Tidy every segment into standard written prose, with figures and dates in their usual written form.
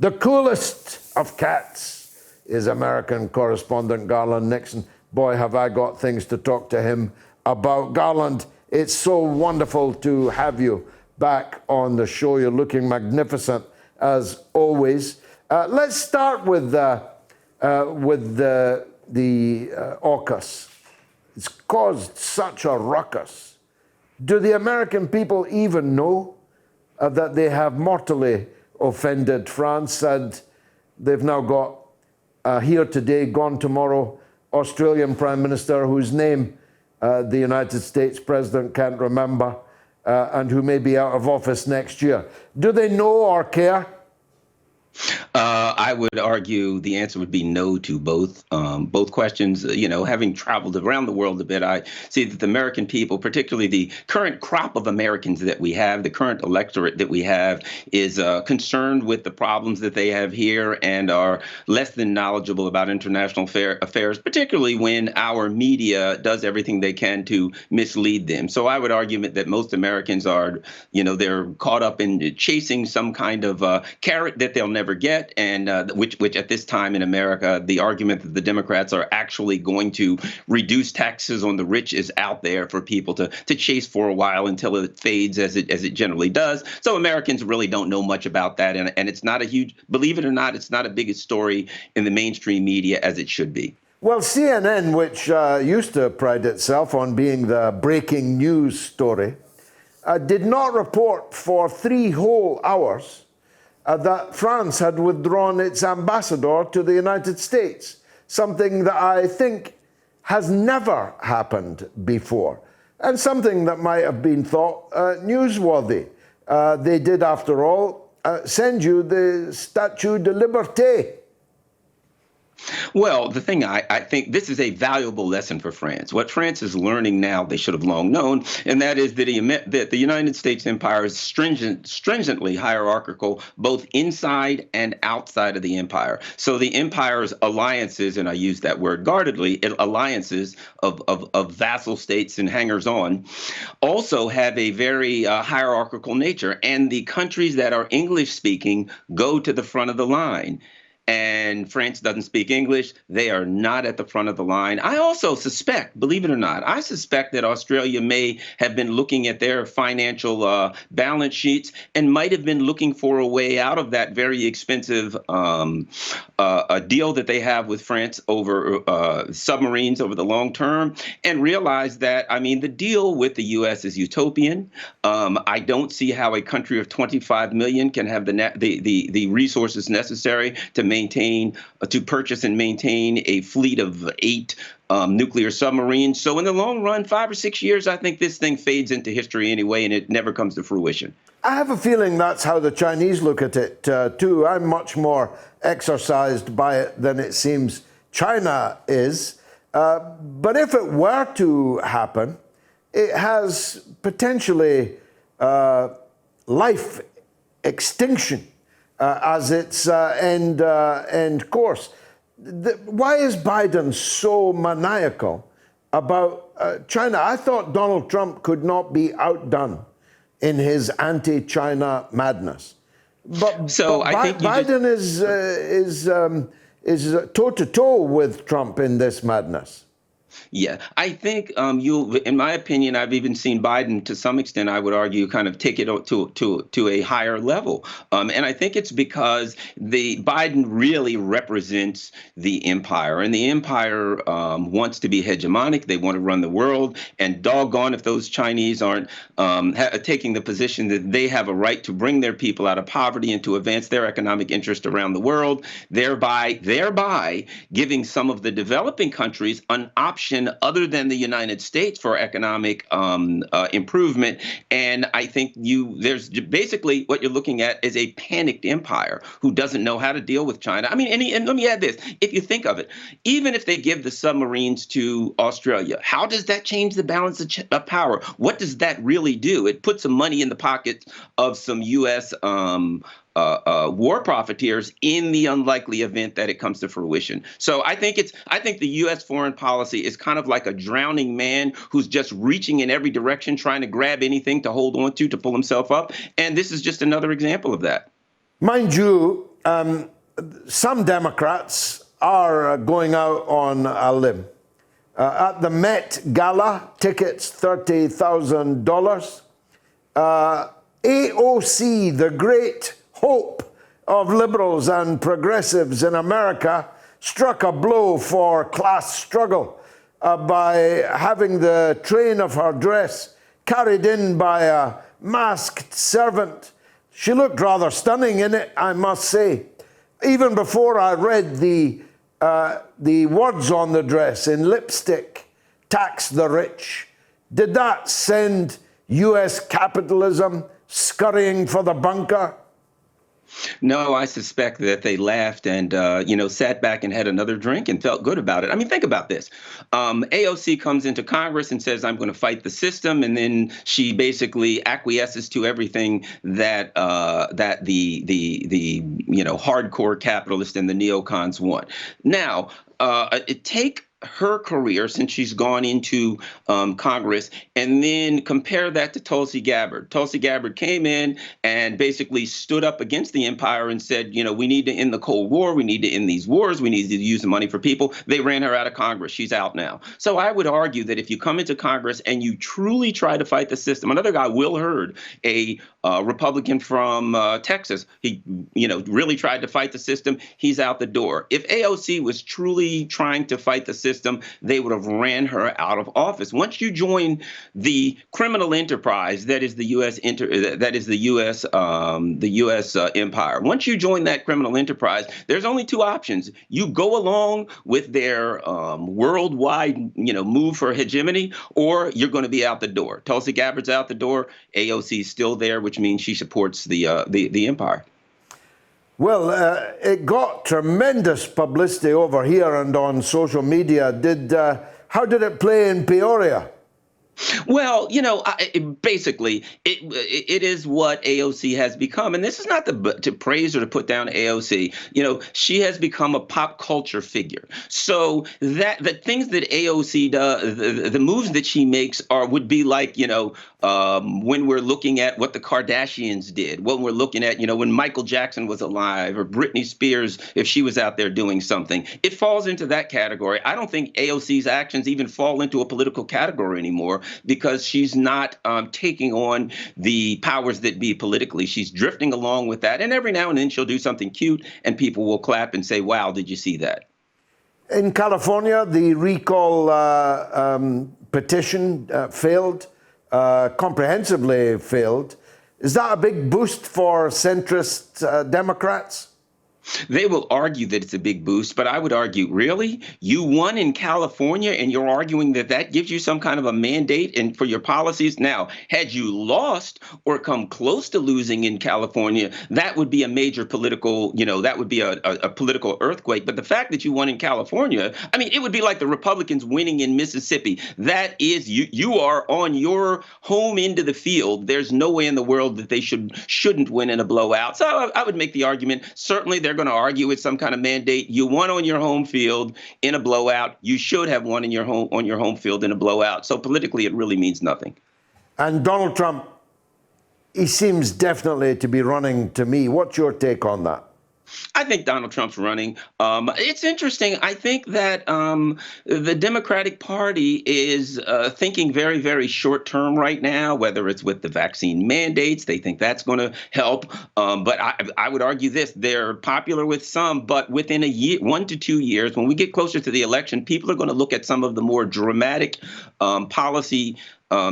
The coolest of cats is American correspondent Garland Nixon. Boy, have I got things to talk to him about. Garland, it's so wonderful to have you back on the show. You're looking magnificent as always. Let's start with the AUKUS. It's caused such a ruckus. Do the American people even know that they have mortally offended France, and they've now got here today, gone tomorrow, Australian Prime Minister whose name the United States President can't remember and who may be out of office next year? Do they know or care? I would argue the answer would be no to both questions. You know, having traveled around the world a bit, I see that the American people, particularly the current crop of Americans that we have, the current electorate that we have, is concerned with the problems that they have here and are less than knowledgeable about international affairs, particularly when our media does everything they can to mislead them. So I would argue that most Americans are, you know, they're caught up in chasing some kind of carrot that they'll never get, and which at this time in America, the argument that the Democrats are actually going to reduce taxes on the rich is out there for people to chase for a while until it fades, as it generally does. So Americans really don't know much about that, and it's not a huge, believe it or not, it's not a big story in the mainstream media as it should be. Well, CNN, which used to pride itself on being the breaking news story, did not report for 3 whole hours that France had withdrawn its ambassador to the United States, something that I think has never happened before, and something that might have been thought newsworthy. They did, after all, send you the Statue de Liberté. Well, the thing I think this is a valuable lesson for France. What France is learning now, they should have long known, and that is that the United States empire is stringently hierarchical, both inside and outside of the empire. So the empire's alliances, and I use that word guardedly, alliances of vassal states and hangers-on, also have a very hierarchical nature. And the countries that are English-speaking go to the front of the line. And France doesn't speak English. They are not at the front of the line. I also suspect, believe it or not, I suspect that Australia may have been looking at their financial balance sheets and might have been looking for a way out of that very expensive a deal that they have with France over submarines over the long term, and realized that, I mean, the deal with the U.S. is utopian. I don't see how a country of 25 million can have the resources necessary to purchase and maintain a fleet of 8 nuclear submarines. So in the long run, 5 or 6 years, I think this thing fades into history anyway, and it never comes to fruition. I have a feeling that's how the Chinese look at it, too. I'm much more exercised by it than it seems China is. But if it were to happen, it has potentially life extinction as its end course. Why is Biden so maniacal about China? I thought Donald Trump could not be outdone in his anti-China madness. But I think Biden is toe-to-toe with Trump in this madness. Yeah, I think in my opinion, I've even seen Biden, to some extent, I would argue, kind of take it to a higher level. And I think it's because Biden really represents the empire, and the empire wants to be hegemonic. They want to run the world. And doggone if those Chinese aren't taking the position that they have a right to bring their people out of poverty and to advance their economic interest around the world, thereby giving some of the developing countries an option other than the United States for economic improvement. And I think there's basically what you're looking at is a panicked empire who doesn't know how to deal with China. I mean, and let me add this. If you think of it, even if they give the submarines to Australia, how does that change the balance of power? What does that really do? It puts some money in the pockets of some U.S. War profiteers in the unlikely event that it comes to fruition. So I think the U.S. foreign policy is kind of like a drowning man who's just reaching in every direction, trying to grab anything to hold on to pull himself up. And this is just another example of that. Mind you, Some Democrats are going out on a limb. At the Met Gala, tickets $30,000. AOC, the great hope of liberals and progressives in America, struck a blow for class struggle by having the train of her dress carried in by a masked servant. She looked rather stunning in it, I must say. Even before I read the words on the dress in lipstick, tax the rich, did that send US capitalism scurrying for the bunker? No, I suspect that they laughed and, sat back and had another drink and felt good about it. I mean, think about this. AOC comes into Congress and says, I'm going to fight the system. And then she basically acquiesces to everything that the hardcore capitalists and the neocons want. Now, take her career since she's gone into Congress, and then compare that to Tulsi Gabbard. Tulsi Gabbard came in and basically stood up against the empire and said, we need to end the Cold War. We need to end these wars. We need to use the money for people. They ran her out of Congress. She's out now. So I would argue that if you come into Congress and you truly try to fight the system, another guy, Will Hurd, a Republican from Texas, he, really tried to fight the system. He's out the door. If AOC was truly trying to fight the system, they would have ran her out of office. Once you join the criminal enterprise that is the U.S. empire, once you join that criminal enterprise, there's only two options. You go along with their worldwide, move for hegemony, or you're going to be out the door. Tulsi Gabbard's out the door. AOC is still there, which means she supports the empire. Well, it got tremendous publicity over here and on social media. How did it play in Peoria? Well, basically, it is what AOC has become. And this is not to praise or to put down AOC. She has become a pop culture figure. So that the things that AOC does, the moves that she makes would be like, when we're looking at what the Kardashians did, when we're looking at, when Michael Jackson was alive, or Britney Spears, if she was out there doing something. It falls into that category. I don't think AOC's actions even fall into a political category anymore, because she's not taking on the powers that be politically. She's drifting along with that. And every now and then she'll do something cute and people will clap and say, wow, did you see that? In California, the recall petition failed, comprehensively failed. Is that a big boost for centrist Democrats? They will argue that it's a big boost, but I would argue, really? You won in California and you're arguing that gives you some kind of a mandate and for your policies? Now, had you lost or come close to losing in California, that would be a major political, that would be a political earthquake. But the fact that you won in California, I mean, it would be like the Republicans winning in Mississippi. That is, you are on your home end of the field. There's no way in the world that they shouldn't win in a blowout. So I would make the argument, certainly they're going to argue it's some kind of mandate. You won on your home field in a blowout. You should have won on your home field in a blowout. So politically, it really means nothing. And Donald Trump, he seems definitely to be running to me. What's your take on that? I think Donald Trump's running. It's interesting. I think that the Democratic Party is thinking very, very short term right now, whether it's with the vaccine mandates. They think that's going to help. But I would argue this. They're popular with some, but within a year, 1 to 2 years, when we get closer to the election, people are going to look at some of the more dramatic policy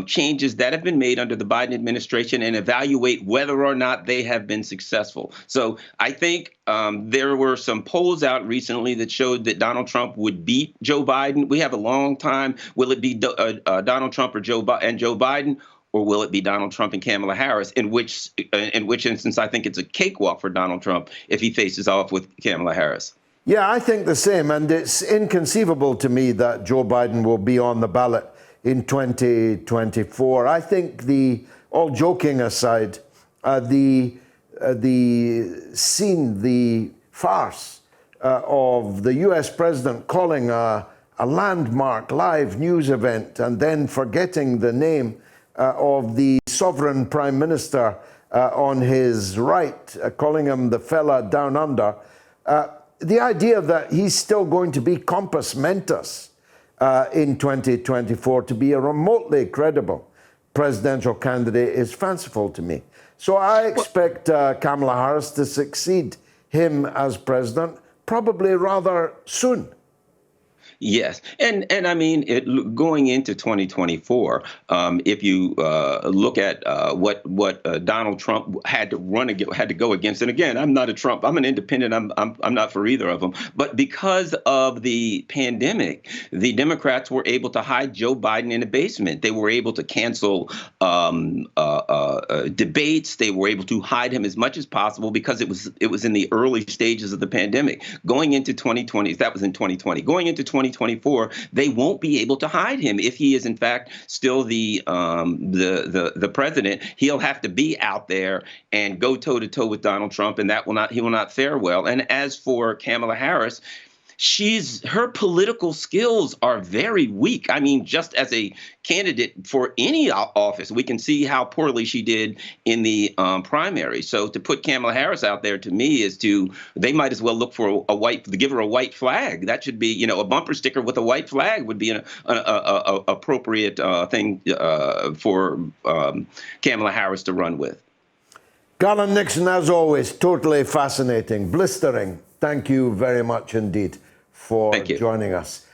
changes that have been made under the Biden administration and evaluate whether or not they have been successful. So I think there were some polls out recently that showed that Donald Trump would beat Joe Biden. We have a long time. Will it be Donald Trump or Joe Biden? Or will it be Donald Trump and Kamala Harris? In which instance, I think it's a cakewalk for Donald Trump if he faces off with Kamala Harris. Yeah, I think the same. And it's inconceivable to me that Joe Biden will be on the ballot in 2024. I think all joking aside, the scene, the farce of the US president calling a landmark live news event and then forgetting the name of the sovereign prime minister on his right, calling him the fella down under, the idea that he's still going to be compos mentis in 2024 to be a remotely credible presidential candidate is fanciful to me. So I expect Kamala Harris to succeed him as president probably rather soon. Yes, and I mean, going into 2024, if you look at what Donald Trump had to go against, and again, I'm not a Trump, I'm an independent, I'm not for either of them, but because of the pandemic, the Democrats were able to hide Joe Biden in a basement. They were able to cancel debates. They were able to hide him as much as possible because it was in the early stages of the pandemic. Going into 2020, that was in 2020. Going into 2024, they won't be able to hide him if he is in fact still the president. He'll have to be out there and go toe to toe with Donald Trump, and he will not fare well. And as for Kamala Harris, her political skills are very weak. I mean, just as a candidate for any office, we can see how poorly she did in the primary. So to put Kamala Harris out there, to me, they might as well look for give her a white flag. That should be, a bumper sticker with a white flag would be an appropriate thing for Kamala Harris to run with. Garland Nixon, as always, totally fascinating, blistering. Thank you very much indeed for joining us.